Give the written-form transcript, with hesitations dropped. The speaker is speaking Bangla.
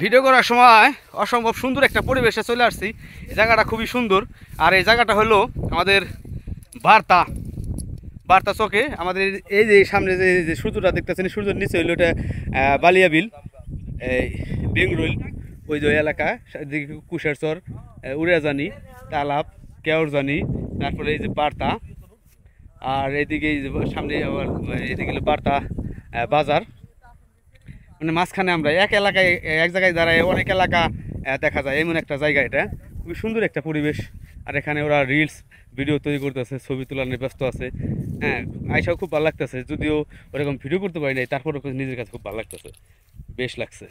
ভিডিও করার সময় অসম্ভব সুন্দর একটা পরিবেশে চলে আসছি। এই জায়গাটা খুবই সুন্দর। আর এই জায়গাটা হলো আমাদের বার্তা বার্তা চকে। আমাদের এই যে সামনে যে সূর্যটা দেখতেছেন, সূর্যের নিচে হইলো এটা বালিয়া বিল, এই বেঙ্গরুল, ওই যে এলাকা কুশারচর, উড়াজানি, তালাব, কেওরজানি, তারপরে এই যে বার্তা। আর এদিকে সামনে আবার এদিকে হলো বার্তা বাজার। মানে মাঝখানে আমরা এক এলাকায় এক জায়গায় দাঁড়ায় অনেক এলাকা দেখা যায়, এমন একটা জায়গা। এটা খুবই সুন্দর একটা পরিবেশ। আর এখানে ওরা রিলস ভিডিও তৈরি করতেছে, ছবি তোলার নিয়ে ব্যস্ত আছে। হ্যাঁ, আইসাও খুব ভালো লাগতেছে, যদিও ওরকম ভিডিও করতে পারি নাই, তারপরে নিজের কাছে খুব ভালো লাগতেছে, বেশ লাগছে।